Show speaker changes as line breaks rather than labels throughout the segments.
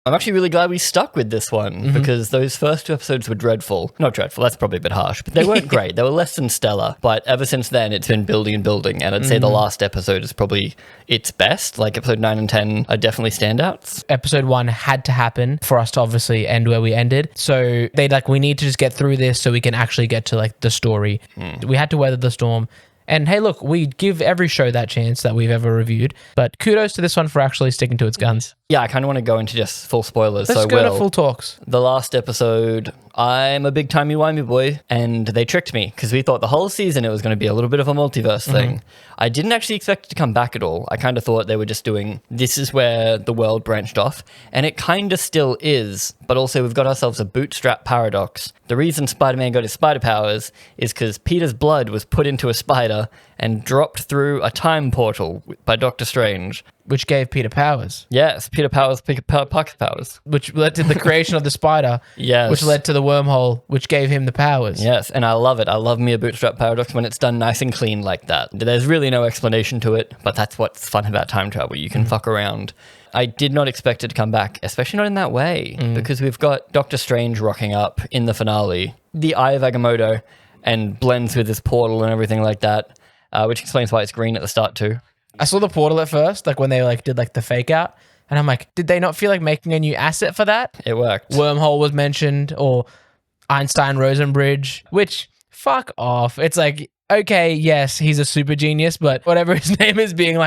I'm actually really glad we stuck with this one because those first 2 episodes were dreadful. Not dreadful, that's probably a bit harsh, but they weren't great. They were less than stellar. But ever since then, it's been building and building. And I'd say the last episode is probably its best. Like episode 9 and 10 are definitely standouts.
Episode 1 had to happen for us to obviously end where we ended. So they we need to just get through this so we can actually get to the story. We had to weather the storm. And hey, look, we give every show that chance that we've ever reviewed. But kudos to this one for actually sticking to its guns.
Yeah, I kind of want to go into just full spoilers.
Let's go to full talks.
The last episode, I'm a big timey-wimey boy, and they tricked me because we thought the whole season it was going to be a little bit of a multiverse thing. I didn't actually expect it to come back at all. I kind of thought they were just doing, this is where the world branched off, and it kind of still is, but also we've got ourselves a Bootstrap paradox. The reason Spider-Man got his spider powers is because Peter's blood was put into a spider and dropped through a time portal by Doctor Strange.
Which gave Peter powers.
Yes, Peter powers, pocket powers.
Which led to the creation of the spider.
Yes.
Which led to the wormhole, which gave him the powers.
Yes, and I love it. I love me a Bootstrap paradox when it's done nice and clean like that. There's really no explanation to it, but that's what's fun about time travel. You can fuck around. I did not expect it to come back, especially not in that way, because we've got Doctor Strange rocking up in the finale, the Eye of Agamotto, and blends with his portal and everything like that, which explains why it's green at the start too.
I saw the portal at first, when they did the fake out, and I'm like, did they not feel like making a new asset for that?
It worked.
Wormhole was mentioned, or Einstein-Rosen bridge, which, fuck off. It's okay, yes, he's a super genius, but whatever his name is being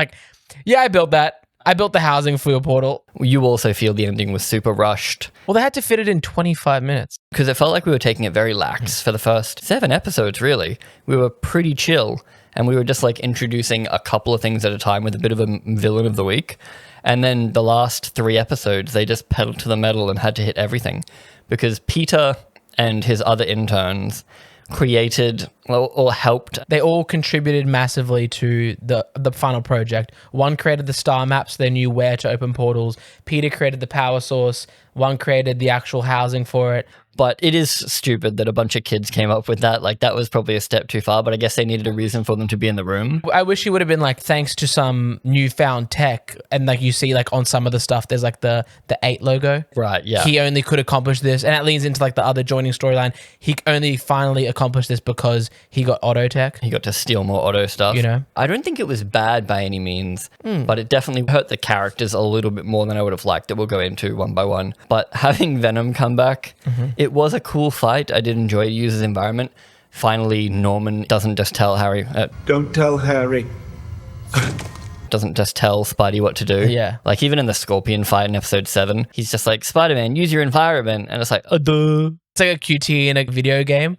yeah, I built that. I built the housing for your portal.
You also feel the ending was super rushed.
Well, they had to fit it in 25 minutes.
Because it felt like we were taking it very lax for the first 7 episodes, really. We were pretty chill. And we were just introducing a couple of things at a time with a bit of a villain of the week. And then the last 3 episodes, they just pedaled to the metal and had to hit everything. Because Peter and his other interns created or helped.
They all contributed massively to the final project. One created the star maps, so they knew where to open portals. Peter created the power source. One created the actual housing for it.
But it is stupid that a bunch of kids came up with that. That was probably a step too far, but I guess they needed a reason for them to be in the room.
I wish he would have been thanks to some newfound tech. And you see on some of the stuff, there's the 8 logo.
Right, yeah.
He only could accomplish this. And that leads into the other joining storyline. He only finally accomplished this because he got auto tech.
He got to steal more auto stuff. I don't think it was bad by any means, but it definitely hurt the characters a little bit more than I would have liked. That we'll go into one by one. But having Venom come back, it was a cool fight. I did enjoy User's environment. Finally, Norman doesn't just tell Harry.
Don't tell Harry.
Doesn't just tell Spidey what to do.
Yeah.
Even in the Scorpion fight in episode 7, he's just Spider-Man, use your environment. And it's duh.
It's like a QT in a video game.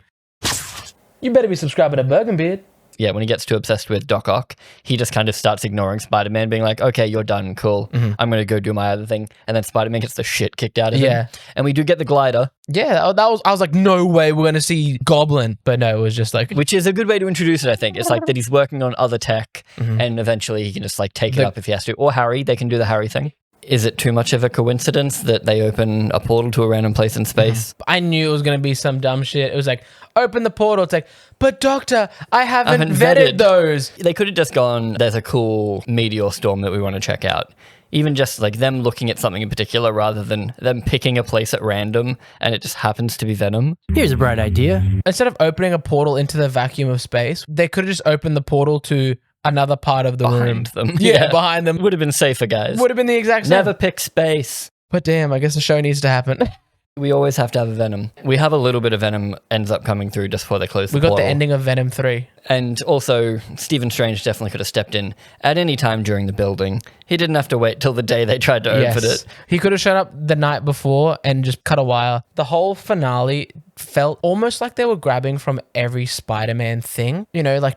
You better be subscribing to Bergenbeard.
Yeah, when he gets too obsessed with Doc Ock, he just kind of starts ignoring Spider-Man, being okay, you're done, cool. I'm going to go do my other thing. And then Spider-Man gets the shit kicked out of him. And we do get the glider.
Yeah, I was no way we're going to see Goblin. But no, it was just
Which is a good way to introduce it, I think. It's that he's working on other tech, and eventually he can just take it up if he has to. Or Harry, they can do the Harry thing. Is it too much of a coincidence that they open a portal to a random place in space?
I knew it was going to be some dumb shit. It was open the portal. It's but Doctor, I haven't vetted those.
They could have just gone, there's a cool meteor storm that we want to check out. Even just them looking at something in particular rather than them picking a place at random and it just happens to be Venom.
Here's a bright idea.
Instead of opening a portal into the vacuum of space, they could have just opened the portal to another part of the room.
Behind them.
Yeah, behind them.
Would have been safer, guys.
Would have been the exact same.
Never pick space.
But damn, I guess the show needs to happen.
We always have to have a Venom. We have a little bit of Venom ends up coming through just before they close the portal.
We got the ending of Venom 3.
And also, Stephen Strange definitely could have stepped in at any time during the building. He didn't have to wait till the day they tried to open it.
He could have shown up the night before and just cut a wire. The whole finale felt almost like they were grabbing from every Spider-Man thing.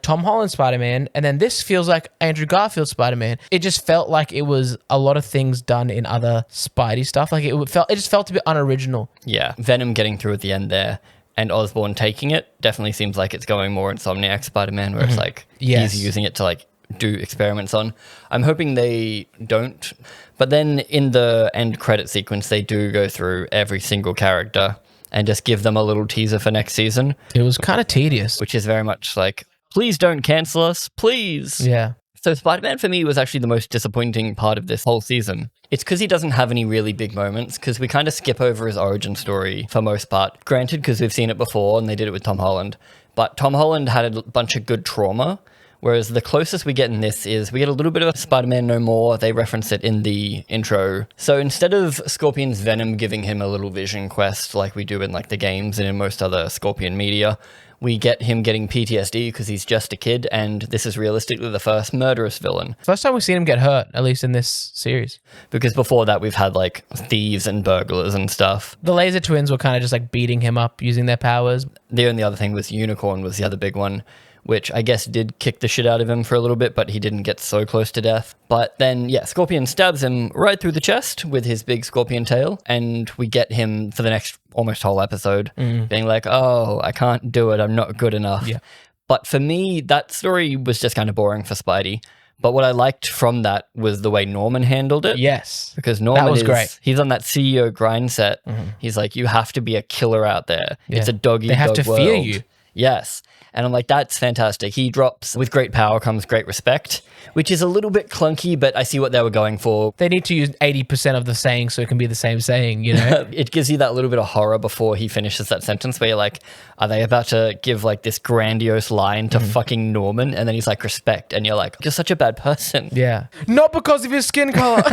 Tom Holland Spider-Man, and then this feels like Andrew Garfield Spider-Man. It just felt like it was a lot of things done in other Spidey stuff. It just felt a bit unoriginal.
Yeah, Venom getting through at the end there. And Osborn taking it definitely seems like it's going more Insomniac Spider-Man, where it's he's using it to do experiments on. I'm hoping they don't. But then in the end credit sequence, they do go through every single character and just give them a little teaser for next season.
It was kind of tedious.
Which is very much please don't cancel us, please.
Yeah.
So Spider-Man for me was actually the most disappointing part of this whole season. It's because he doesn't have any really big moments, because we kind of skip over his origin story for most part. Granted, because we've seen it before and they did it with Tom Holland. But Tom Holland had a bunch of good trauma, whereas the closest we get in this is we get a little bit of Spider-Man No More. They reference it in the intro. So instead of Scorpion's Venom giving him a little vision quest like we do in like the games and in most other Scorpion media, we get him getting PTSD because he's just a kid, and this is realistically the first murderous villain.
First time we've seen him get hurt, at least in this series.
Because before that, we've had like thieves and burglars and stuff.
The Laser Twins were kind of just like beating him up using their powers.
The only other thing was Unicorn was the other big one, which I guess did kick the shit out of him for a little bit, but he didn't get so close to death. But then, yeah, Scorpion stabs him right through the chest with his big scorpion tail, and we get him for the next almost whole episode being like, oh, I can't do it, I'm not good enough.
Yeah.
But for me, that story was just kind of boring for Spidey. But what I liked from that was the way Norman handled it.
Yes.
Because Norman
was great.
He's on that CEO grind set. He's like, you have to be a killer out there.
Yeah.
It's a dog-eat-dog
They have to
world.
fear you.
Yes. And I'm like, that's fantastic. He drops, with great power comes great respect, which is a little bit clunky, but I see what they were going for.
They need to use 80% of the saying so it can be the same saying, you know?
It gives you that little bit of horror before he finishes that sentence where you're like, are they about to give like this grandiose line to fucking Norman? And then he's like, respect. And you're like, you're such a bad person.
Yeah. Not because of his skin color.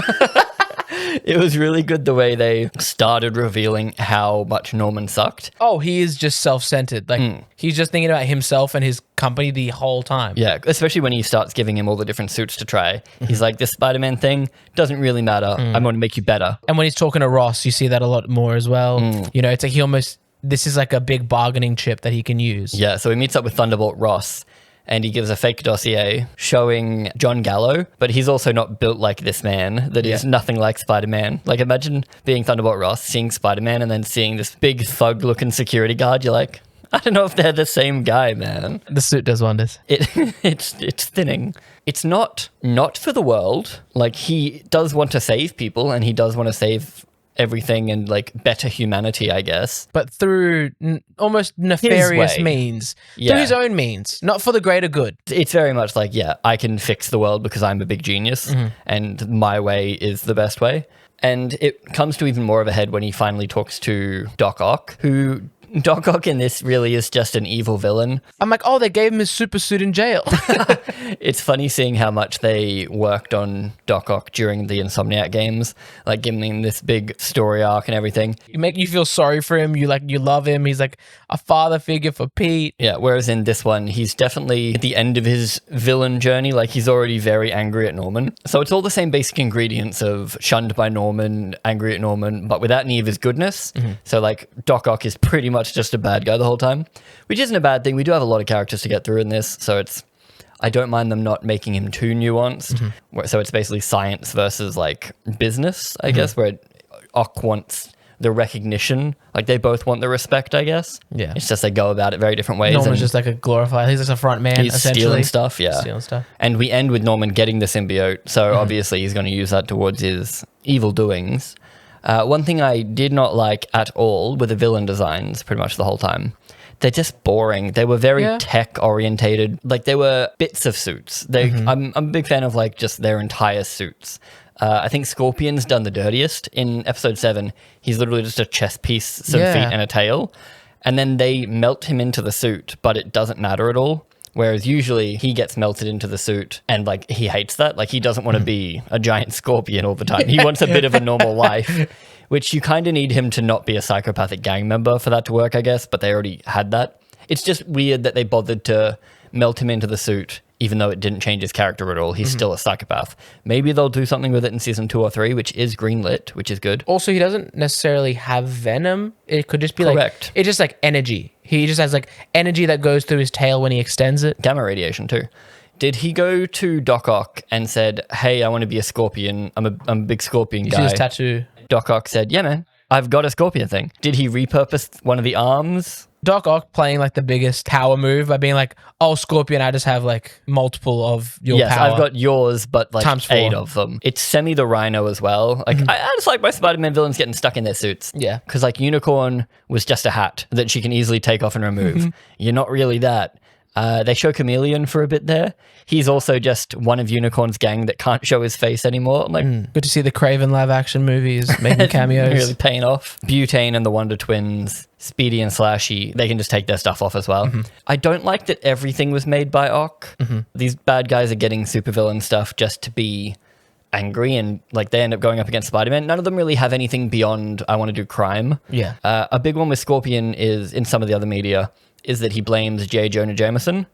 It was really good the way they started revealing how much Norman sucked.
Oh, he is just self-centered. Like, he's just thinking about himself and his company the whole time.
Yeah, especially when he starts giving him all the different suits to try. He's like, this Spider-Man thing doesn't really matter. I'm going to make you better.
And when he's talking to Ross, you see that a lot more as well. You know, it's like this is like a big bargaining chip that he can use.
Yeah, so he meets up with Thunderbolt Ross, and he gives a fake dossier showing John Gallo, but he's also not built like this man that is nothing like Spider-Man. Like, imagine being Thunderbolt Ross, seeing Spider-Man, and then seeing this big thug-looking security guard. You're like, I don't know if they're the same guy, man.
The suit does wonders.
It's thinning. It's not for the world. Like, he does want to save people, and he does want to save everything and like better humanity, I guess.
But through almost nefarious
way.
means.
Yeah.
Through his own means, not for the greater good.
It's very much like, yeah, I can fix the world because I'm a big genius and my way is the best way. And it comes to even more of a head when he finally talks to Doc Ock, who Doc Ock in this really is just an evil villain.
I'm like, oh, they gave him his super suit in jail.
It's funny seeing how much they worked on Doc Ock during the Insomniac games, like giving him this big story arc and everything.
You feel sorry for him. You love him. He's like a father figure for Pete.
Yeah, whereas in this one, he's definitely at the end of his villain journey. Like, he's already very angry at Norman. So it's all the same basic ingredients of shunned by Norman, angry at Norman, but without any of his goodness. So like, Doc Ock is pretty much just a bad guy the whole time, which isn't a bad thing. We do have a lot of characters to get through in this, so I don't mind them not making him too nuanced. So it's basically science versus like business, I guess, where Ock wants the recognition. Like, they both want the respect, I guess.
Yeah.
It's just they go about it very different ways.
Norman's just like a glorified, he's just a front man,
he's
essentially.
stealing stuff, yeah.
Stealing stuff.
And we end with Norman getting the symbiote, so obviously he's going to use that towards his evil doings. One thing I did not like at all were the villain designs pretty much the whole time. They're just boring. They were very tech orientated. Like, they were bits of suits. I'm a big fan of like just their entire suits. I think Scorpion's done the dirtiest. In episode 7, he's literally just a chest piece, some feet and a tail. And then they melt him into the suit, but it doesn't matter at all. Whereas usually he gets melted into the suit and like he hates that. Like, he doesn't want to be a giant scorpion all the time. He wants a bit of a normal life, which you kind of need him to not be a psychopathic gang member for that to work, I guess. But they already had that. It's just weird that they bothered to melt him into the suit, even though it didn't change his character at all. He's still a psychopath. Maybe they'll do something with it in season 2 or 3, which is greenlit, which is good.
Also, he doesn't necessarily have venom. It could just be
Correct.
like, it's just like energy. He just has like energy that goes through his tail when he extends it.
Gamma radiation too. Did he go to Doc Ock and said, hey, I want to be a scorpion. I'm a big scorpion
You
guy.
see his tattoo.
Doc Ock said, yeah, man, I've got a scorpion thing. Did he repurpose one of the arms?
Doc Ock playing like the biggest power move by being like, oh, Scorpion, I just have like multiple of your
Yes,
power.
I've got yours, but like
Times 4.
8 of them. It's Semi the Rhino as well. Like, I just like my Spider-Man villains getting stuck in their suits.
Yeah.
Because like Unicorn was just a hat that she can easily take off and remove. You're not really that. They show Chameleon for a bit there. He's also just one of Unicorn's gang that can't show his face anymore. I'm like,
Good to see the Kraven live action movies making cameos.
really paying off. Butane and the Wonder Twins, Speedy and Slashy, they can just take their stuff off as well. I don't like that everything was made by Ock. These bad guys are getting supervillain stuff just to be angry, and like they end up going up against Spider-Man. None of them really have anything beyond I want to do crime.
Yeah.
A big one with Scorpion is, in some of the other media, is that he blames J. Jonah Jameson.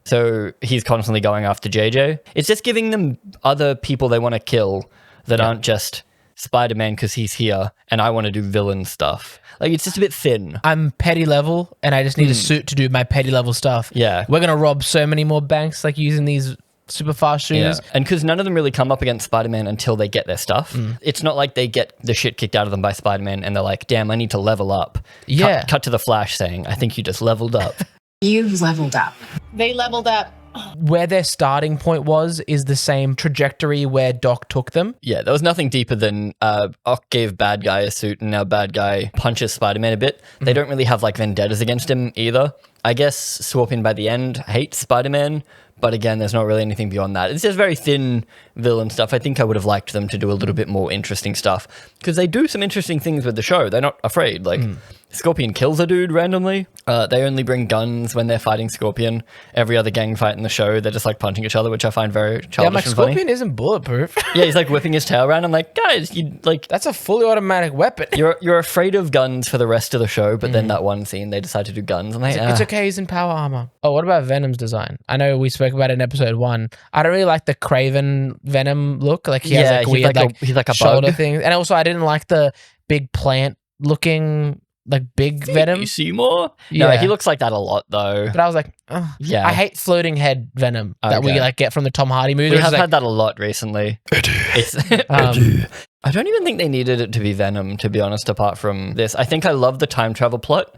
So he's constantly going after JJ. It's just giving them other people they want to kill that aren't just Spider-Man because he's here and I want to do villain stuff. Like, it's just a bit thin.
I'm petty level and I just need a suit to do my petty level stuff.
Yeah.
We're going to rob so many more banks like using these super fast shooters.
Yeah. And because none of them really come up against Spider-Man until they get their stuff. It's not like they get the shit kicked out of them by Spider-Man and they're like, damn, I need to level up.
Yeah.
Cut to the Flash saying, I think you just leveled up.
You've leveled up.
They leveled up.
Where their starting point is the same trajectory where Doc took them.
Yeah, there was nothing deeper than Ock gave bad guy a suit and now bad guy punches Spider-Man a bit. They don't really have like vendettas against him either. I guess Scorpion by the end hates Spider-Man, but again, there's not really anything beyond that. It's just very thin villain stuff. I think I would have liked them to do a little bit more interesting stuff because they do some interesting things with the show. They're not afraid. Like, Scorpion kills a dude randomly. They only bring guns when they're fighting Scorpion. Every other gang fight in the show, they're just like punching each other, which I find very childish
Yeah, I'm like,
and funny.
Scorpion isn't bulletproof.
Yeah, he's like whipping his tail around. I'm like, guys, you like
That's a fully automatic weapon.
you're afraid of guns for the rest of the show, but then that one scene they decide to do guns. I'm like,
It's okay, he's in power armor. Oh, what about Venom's design? I know we spoke about it in episode 1. I don't really like the Kraven Venom look. Like, he has like
he's
weird
he's like a
shoulder
bug.
things. And also, I didn't like the big plant looking, like, big Venom.
You see more? No,
Yeah.
he looks like that a lot though.
But I was like, oh.
Yeah.
I hate floating head Venom that we
Okay.
like get from the Tom Hardy movies.
We
It's
have
like,
had that a lot recently. It's I don't even think they needed it to be Venom, to be honest, apart from this. I think I love the time travel plot.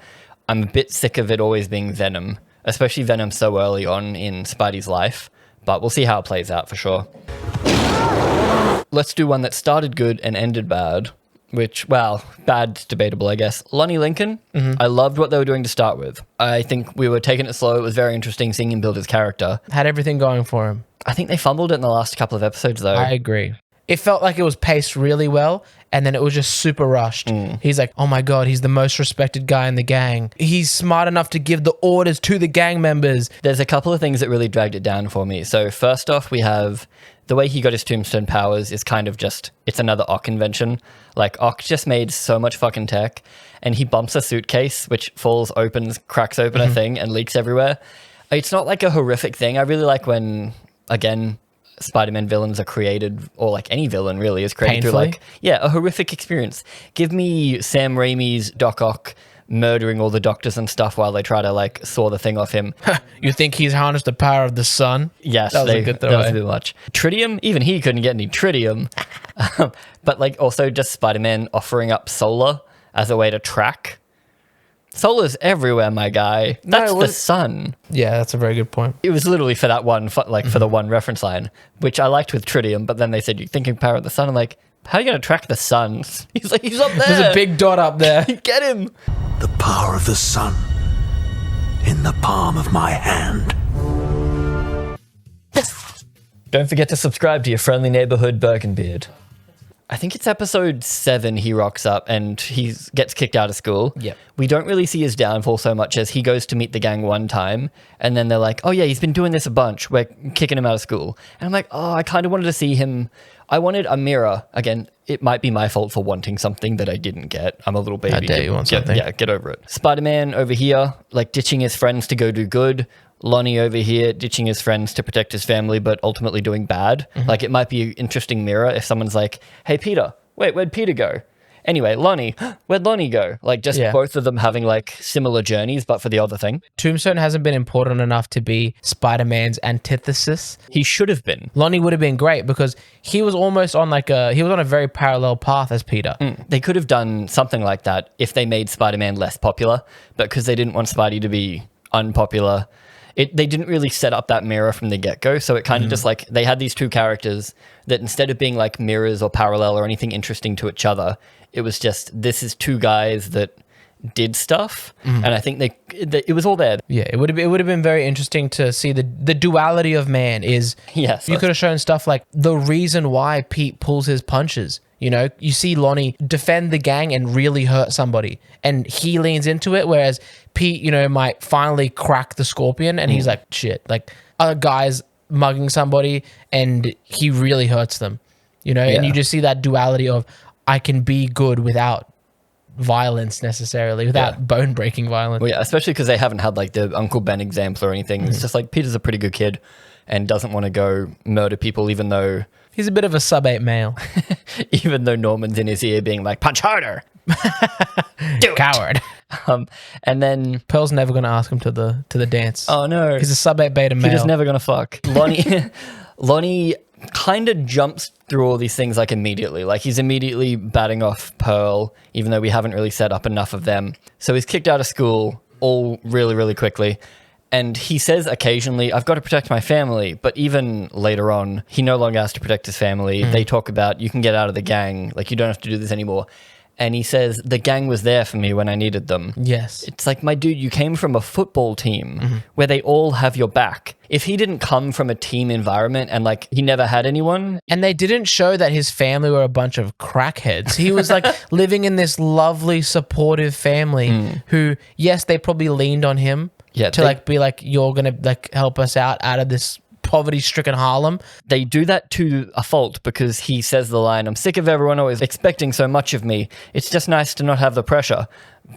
I'm a bit sick of it always being Venom, especially Venom so early on in Spidey's life. But we'll see how it plays out for sure. Let's do one that started good and ended bad, which, well, bad's debatable, I guess. Lonnie Lincoln, I loved what they were doing to start with. I think we were taking it slow. It was very interesting seeing him build his character.
had everything going for him.
I think they fumbled it in the last couple of episodes, though.
I agree. It felt like it was paced really well, and then it was just super rushed. He's like, oh my God, he's the most respected guy in the gang. He's smart enough to give the orders to the gang members.
There's a couple of things that really dragged it down for me. So first off, we have the way he got his Tombstone powers is kind of just, it's another Ock invention. Like, Ock just made so much fucking tech, and he bumps a suitcase, which falls, opens, cracks open a thing, and leaks everywhere. It's not like a horrific thing. I really like when, again, Spider-Man villains are created, or like any villain really is created through
Painfully?
like, yeah, a horrific experience. Give me Sam Raimi's Doc Ock murdering all the doctors and stuff while they try to like saw the thing off him.
You think he's harnessed the power of the sun?
Yes,
That was a good
that was a
throwaway.
bit much. Tritium, even he couldn't get any tritium. But like also just Spider-Man offering up solar as a way to track. Solar's everywhere, my guy. That's
it
the
was-
sun.
Yeah, that's a very good point.
It was literally for that one, for the one reference line, which I liked with tritium. But then they said, "You're thinking power of the sun." I'm like, how are you going to track the sun? He's like, he's up there.
There's a big dot up there.
Get him.
The power of the sun in the palm of my hand.
Don't forget to subscribe to your friendly neighborhood Birkenbeard. I think it's episode 7 he rocks up and he gets kicked out of school.
Yep.
We don't really see his downfall so much as he goes to meet the gang one time and then they're like, oh yeah, he's been doing this a bunch. We're kicking him out of school. And I'm like, oh, I kind of wanted to see him. I wanted a mirror. Again, it might be my fault for wanting something that I didn't get. I'm a little baby.
How dare you want something.
Yeah, get over it. Spider-Man over here, like ditching his friends to go do good. Lonnie over here ditching his friends to protect his family, but ultimately doing bad. Like, it might be an interesting mirror if someone's like, hey, Peter, wait, where'd Peter go? Anyway, Lonnie, where'd Lonnie go? Like, just both of them having, like, similar journeys, but for the other thing.
Tombstone hasn't been important enough to be Spider-Man's antithesis.
He should have been.
Lonnie would have been great because he was almost on he was on a very parallel path as Peter.
They could have done something like that if they made Spider-Man less popular, but because they didn't want Spidey to be unpopular, they didn't really set up that mirror from the get-go, so it kind of just like, they had these two characters that instead of being like mirrors or parallel or anything interesting to each other, it was just, this is two guys that did stuff, and I think it was all there.
Yeah, it would have been very interesting to see the duality of man. Is
Yes.
you could have shown stuff like the reason why Pete pulls his punches. You know, you see Lonnie defend the gang and really hurt somebody, and he leans into it, whereas Pete, you know, might finally crack the Scorpion, and he's like, shit, like other guys mugging somebody, and he really hurts them. You know, and you just see that duality of I can be good without violence necessarily, without bone-breaking violence.
Well, yeah, especially because they haven't had like the Uncle Ben example or anything. It's just like Peter's a pretty good kid and doesn't want to go murder people, even though
He's a bit of a sub-8 male.
even though Norman's in his ear being like, punch harder. Do it.
Coward.
And then
Pearl's never going to ask him to the dance.
oh no,
He's a sub-8 beta male.
Peter's never gonna fuck. Lonnie kind of jumps through all these things like immediately. Like he's immediately batting off Pearl, even though we haven't really set up enough of them. So he's kicked out of school all really, really quickly. And he says occasionally, I've got to protect my family. But even later on, he no longer has to protect his family. They talk about, you can get out of the gang. Like, you don't have to do this anymore. And he says, the gang was there for me when I needed them.
Yes.
It's like, my dude, you came from a football team where they all have your back. If he didn't come from a team environment and like he never had anyone.
And they didn't show that his family were a bunch of crackheads. He was like living in this lovely, supportive family who, yes, they probably leaned on him to like be like, you're going to like help us out of this poverty-stricken Harlem.
They do that to a fault because he says the line, I'm sick of everyone always expecting so much of me. It's just nice to not have the pressure.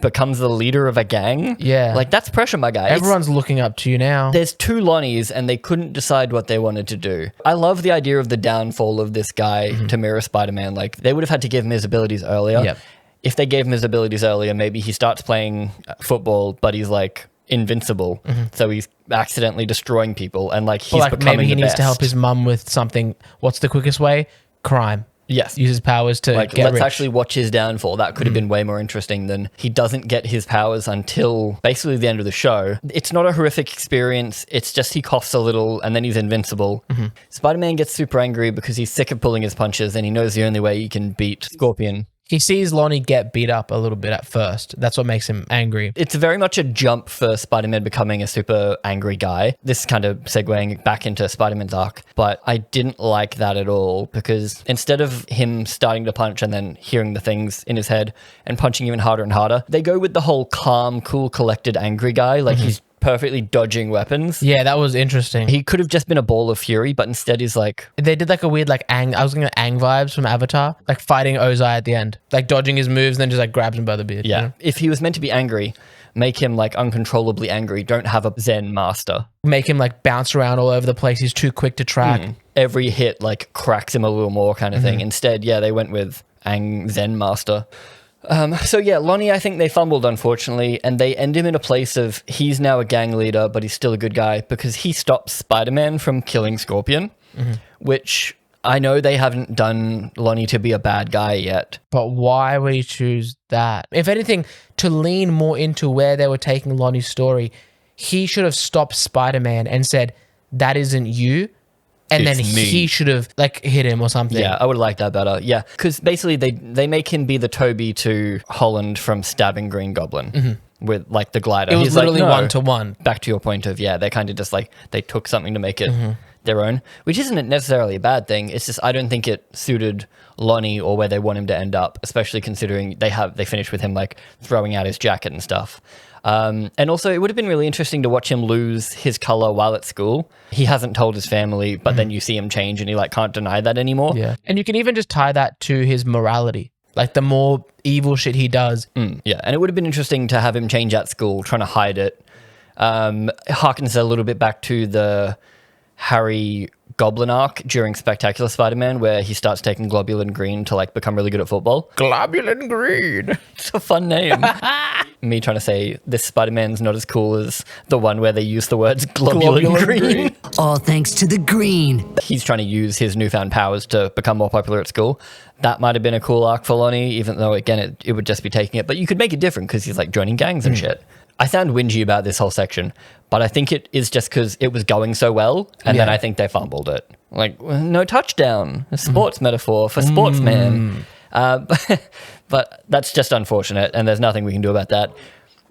Becomes the leader of a gang.
Yeah.
Like, that's pressure, my guy.
Everyone's looking up to you now.
There's two Lonnies and they couldn't decide what they wanted to do. I love the idea of the downfall of this guy to mirror Spider-Man. Like, they would have had to give him his abilities earlier.
Yep.
If they gave him his abilities earlier, maybe he starts playing football, but he's like invincible. So he's accidentally destroying people and like he's becoming
maybe he
the
needs
best.
to help his mum with something. What's the quickest way? Crime.
Yes.
Use his powers to
Like,
get
let's
rich.
actually watch his downfall. That could have been way more interesting than he doesn't get his powers until basically the end of the show. It's not a horrific experience. It's just he coughs a little and then he's invincible. Spider-Man gets super angry because he's sick of pulling his punches and he knows the only way he can beat Scorpion.
He sees Lonnie get beat up a little bit at first. That's what makes him angry.
It's very much a jump for Spider-Man becoming a super angry guy. This is kind of segueing back into Spider-Man's arc, but I didn't like that at all because instead of him starting to punch and then hearing the things in his head and punching even harder and harder, they go with the whole calm, cool, collected, angry guy. Like he's perfectly dodging weapons.
Yeah, that was interesting.
He could have just been a ball of fury, but instead he's like...
They did like a weird like I was looking at Aang vibes from Avatar, like fighting Ozai at the end, like dodging his moves and then just like grabs him by the beard.
Yeah.
You know?
If he was meant to be angry, make him like uncontrollably angry. Don't have a Zen master.
Make him like bounce around all over the place. He's too quick to track.
Every hit like cracks him a little more kind of thing. Instead, yeah, they went with Aang Zen master. So yeah, Lonnie, I think they fumbled, unfortunately, and they end him in a place of he's now a gang leader, but he's still a good guy because he stops Spider-Man from killing Scorpion, which I know they haven't done Lonnie to be a bad guy yet.
But why would he choose that? If anything, to lean more into where they were taking Lonnie's story, he should have stopped Spider-Man and said, that isn't you. And
It's
then
me.
he should have like hit him or something.
Yeah, I would like that better. Yeah, because basically they make him be the Toby to Holland from stabbing Green Goblin with like the glider.
It was
He's
literally
like, no.
1-to-1.
Back to your point of, yeah, they're kind of just like, they took something to make it their own, which isn't necessarily a bad thing. It's just, I don't think it suited Lonnie or where they want him to end up, especially considering they finished with him like throwing out his jacket and stuff. And also, it would have been really interesting to watch him lose his color while at school. He hasn't told his family, but then you see him change and he like can't deny that anymore.
Yeah. And you can even just tie that to his morality. Like the more evil shit he does.
Yeah, and it would have been interesting to have him change at school, trying to hide it. Harkens a little bit back to the Harry Goblin arc during Spectacular Spider-Man, where he starts taking Globulin Green to like become really good at football.
Globulin Green.
It's a fun name. Me trying to say this Spider-Man's not as cool as the one where they use the words Globulin Green.
All thanks to the green.
He's trying to use his newfound powers to become more popular at school. That might have been a cool arc for Lonnie, even though, again, it would just be taking it. But you could make it different because he's like joining gangs and shit. I sound whingy about this whole section, but I think it is just because it was going so well, and then I think they fumbled it. Like, no touchdown. A sports metaphor for sportsman. But that's just unfortunate, and there's nothing we can do about that.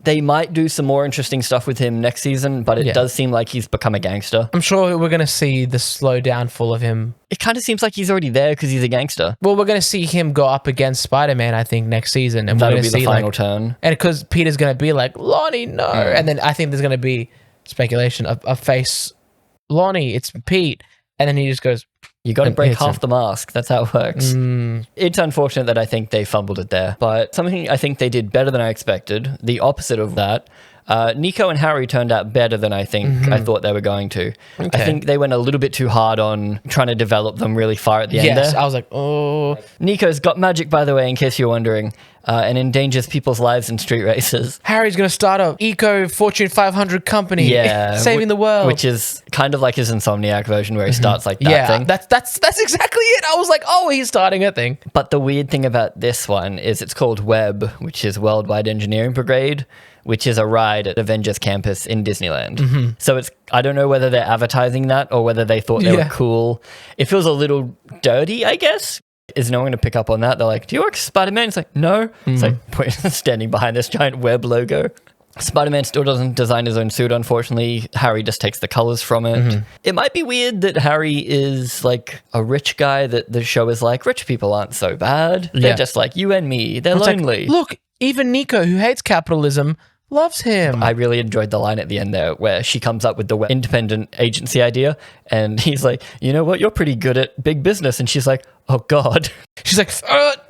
They might do some more interesting stuff with him next season, but it does seem like he's become a gangster.
I'm sure we're going to see the slow downfall of him.
It kind of seems like he's already there because he's a gangster.
Well, we're going to see him go up against Spider-Man, I think, next season. And
That'll
we're
be
going to
the
see
final turn.
And because Peter's going to be like, Lonnie, no. And then I think there's going to be speculation of a face, Lonnie, it's Pete. And then he just goes...
You got to break half the mask. That's how it works. It's unfortunate that I think they fumbled it there, but something I think they did better than I expected, the opposite of that, Niko and Harry turned out better than I thought they were going to.
Okay.
I think they went a little bit too hard on trying to develop them really far at the end there.
I was like, oh.
Niko's got magic, by the way, in case you're wondering, and endangers people's lives in street races.
Harry's going to start a eco Fortune 500 company, saving the world.
Which is kind of like his Insomniac version where he starts like that thing.
That's exactly it. I was like, oh, he's starting a thing.
But the weird thing about this one is it's called WEB, which is Worldwide Engineering Brigade, which is a ride at Avengers Campus in Disneyland. So I don't know whether they're advertising that or whether they thought they were cool. It feels a little dirty, I guess. Is no one going to pick up on that? They're like, do you work Spider-Man? It's like, no. It's like standing behind this giant web logo. Spider-Man still doesn't design his own suit, unfortunately. Harry just takes the colors from it. It might be weird that Harry is like a rich guy, that the show is like, rich people aren't so bad. They're just like you and me. They're lonely.
Like, look, even Niko, who hates capitalism, loves him.
I really enjoyed the line at the end there where she comes up with the independent agency idea and he's like, you know what, you're pretty good at big business. And she's like, oh God.
She's like,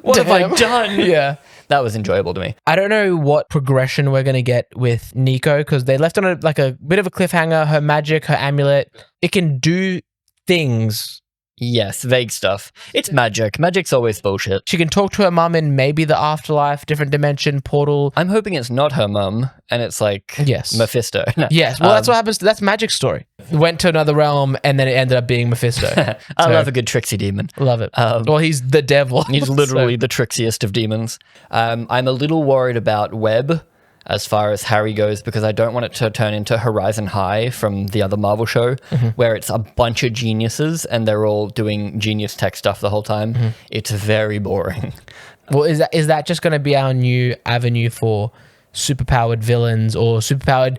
what have I done?
Yeah.
That was enjoyable to me.
I don't know what progression we're going to get with Niko because they left on a bit of a cliffhanger. Her magic, her amulet, it can do things.
Yes, vague stuff. It's magic. Magic's always bullshit.
She can talk to her mum in maybe the afterlife, different dimension, portal.
I'm hoping it's not her mum and it's like Mephisto. No.
Yes, well, that's what happens. That's Magic's story. Went to another realm and then it ended up being Mephisto.
I love a good tricksy demon.
Love it. Well, he's the devil.
He's literally the trixiest of demons. I'm a little worried about Webb as far as Harry goes, because I don't want it to turn into Horizon High from the other Marvel show, where it's a bunch of geniuses and they're all doing genius tech stuff the whole time. It's very boring.
Well, is that just going to be our new avenue for superpowered villains or superpowered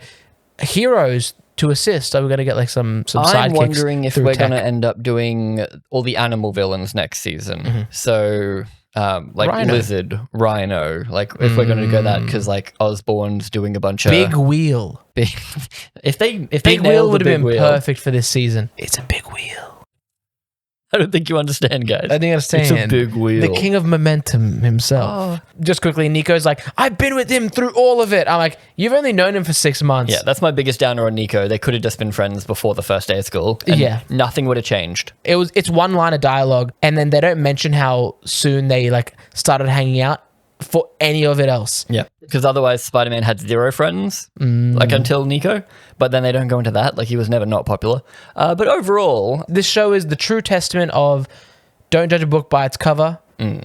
heroes to assist? Are we going to get like some sidekicks?
I'm wondering if we're going to end up doing all the animal villains next season. So... like
Rhino.
Lizard, Rhino, like if we're going to go that, because like Osborn's doing a bunch of
Big Wheel.
if they
Big
nail
Wheel
the
would have
big
been
wheel,
perfect for this season. It's a big wheel.
I don't think you understand, guys.
I think I understand.
It's a big wheel.
The king of momentum himself. Just quickly, Nico's like, I've been with him through all of it. I'm like, you've only known him for 6 months.
Yeah, that's my biggest downer on Niko. They could have just been friends before the first day of school. And nothing would have changed.
It's one line of dialogue, and then they don't mention how soon they like started hanging out for any of it else.
Yeah, because otherwise Spider-Man had 0 friends, like until Niko, but then they don't go into that. Like he was never not popular. But overall,
this show is the true testament of don't judge a book by its cover.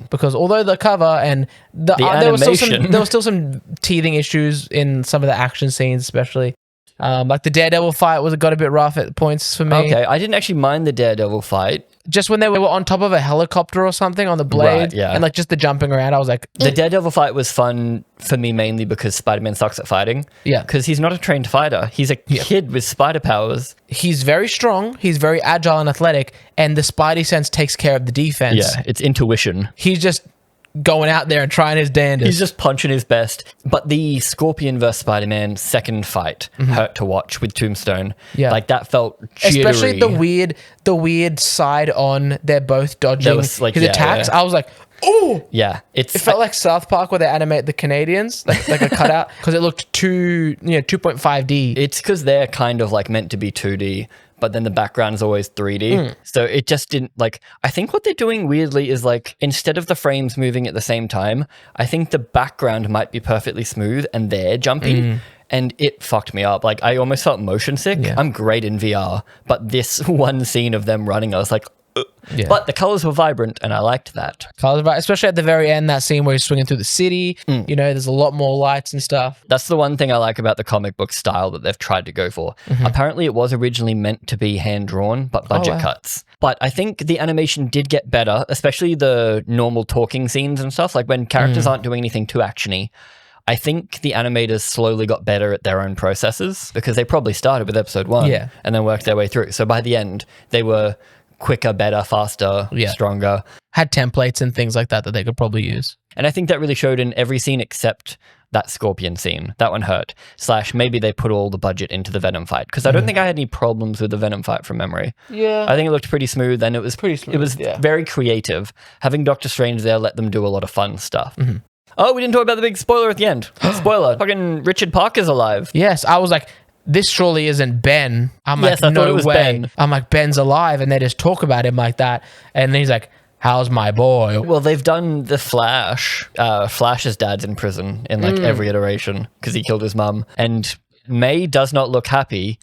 Because although the cover and there were still some teething issues in some of the action scenes, especially. Like the Daredevil fight got a bit rough at points for me.
Okay, I didn't actually mind the Daredevil fight.
Just when they were on top of a helicopter or something on the blade,
Right, yeah.
and like just the jumping around, I was like,
The Daredevil fight was fun for me mainly because Spider-Man sucks at fighting.
Yeah.
Because he's not a trained fighter. He's a kid with spider powers.
he's very strong, he's very agile and athletic, and the Spidey sense takes care of the defense.
Yeah, it's intuition.
He's just going out there and trying his damnedest.
He's just punching his best. But the Scorpion vs. Spider-Man second fight hurt to watch with Tombstone.
Yeah.
Like that felt jittery.
Especially the weird side on, they're both dodging his
like,
attacks. I was like, ooh.
Yeah.
It felt like South Park where they animate the Canadians, like a cutout, because it looked 2.5D.
It's because they're kind of like meant to be 2D, but then the background is always 3D. So it just didn't like, I think what they're doing weirdly is like, instead of the frames moving at the same time, I think the background might be perfectly smooth and they're jumping. And it fucked me up. Like I almost felt motion sick.
Yeah.
I'm great in VR, but this one scene of them running, I was like,
Yeah.
But the colors were vibrant, and I liked that.
Colors, right? Especially at the very end, that scene where he's swinging through the city. You know, there's a lot more lights and stuff.
That's the one thing I like about the comic book style that they've tried to go for. Apparently, it was originally meant to be hand-drawn, but budget cuts. But I think the animation did get better, especially the normal talking scenes and stuff. Like when characters aren't doing anything too actiony. I think the animators slowly got better at their own processes because they probably started with episode 1 and then worked their way through. So by the end, they were quicker, better, faster, stronger.
Had templates and things like that they could probably use.
And I think that really showed in every scene except that Scorpion scene. That one hurt. / maybe they put all the budget into the Venom fight because I don't think I had any problems with the Venom fight from memory.
Yeah.
I think it looked pretty smooth and it was
pretty smooth.
It was very creative. Having Doctor Strange there let them do a lot of fun stuff. Oh, we didn't talk about the big spoiler at the end. Spoiler. Fucking Richard Parker's alive.
Yes, I was like, this surely isn't Ben. I'm
Yes,
like,
I thought
no
it was
way.
Ben.
I'm like, Ben's alive, and they just talk about him like that. And then he's like, how's my boy?
Well, they've done the Flash. Flash's dad's in prison in like every iteration because he killed his mum. And May does not look happy.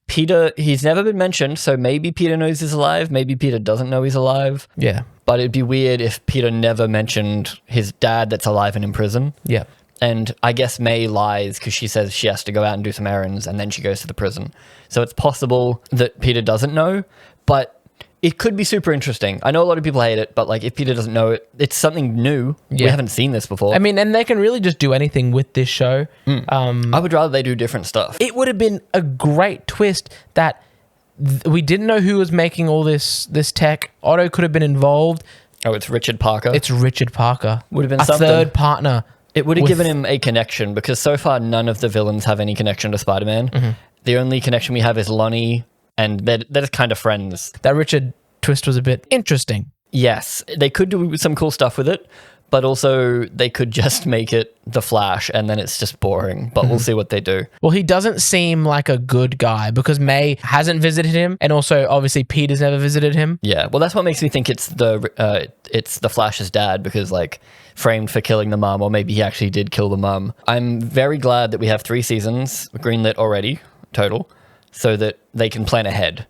Peter, he's never been mentioned, so maybe Peter knows he's alive. Maybe Peter doesn't know he's alive.
Yeah.
But it'd be weird if Peter never mentioned his dad that's alive and in prison.
Yeah.
And I guess May lies because she says she has to go out and do some errands and then she goes to the prison. So it's possible that Peter doesn't know, but it could be super interesting. I know a lot of people hate it, but like if Peter doesn't know it, it's something new. We haven't seen this before.
I mean, and they can really just do anything with this show.
I would rather they do different stuff.
It would have been a great twist that we didn't know who was making all this tech. Otto could have been involved.
Oh, it's Richard Parker.
It's Richard Parker.
Would have been
a
something.
third partner.
It would have given him a connection because so far none of the villains have any connection to Spider-Man. The only connection we have is Lonnie, and they're just kind of friends.
That Richard twist was a bit interesting.
Yes, they could do some cool stuff with it, but also they could just make it the Flash and then it's just boring, but we'll see what they do.
Well, he doesn't seem like a good guy because May hasn't visited him, and also obviously Peter's never visited him.
Yeah, well, that's what makes me think it's the Flash's dad because like framed for killing the mum, or maybe he actually did kill the mum. I'm very glad that we have 3 seasons greenlit already total, so that they can plan ahead.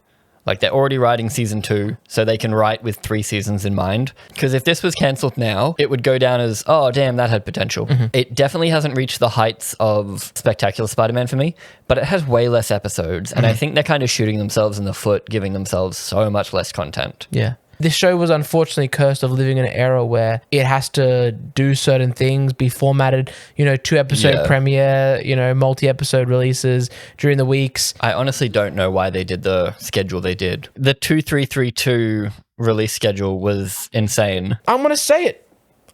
Like they're already writing season 2, so they can write with 3 seasons in mind. Because if this was cancelled now, it would go down as, oh, damn, that had potential. It definitely hasn't reached the heights of Spectacular Spider-Man for me, but it has way less episodes. And I think they're kind of shooting themselves in the foot, giving themselves so much less content.
Yeah. This show was unfortunately cursed of living in an era where it has to do certain things, be formatted, 2-episode premiere, multi-episode releases during the weeks.
I honestly don't know why they did the schedule they did. The 2-3-3-2 release schedule was insane.
I'm going to say it.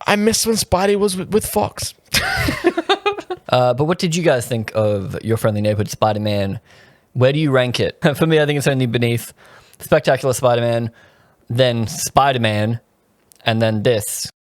I miss when Spidey was with Fox.
But what did you guys think of Your Friendly Neighborhood Spider-Man? Where do you rank it? For me, I think it's only beneath Spectacular Spider-Man, then Spider-Man, and then this.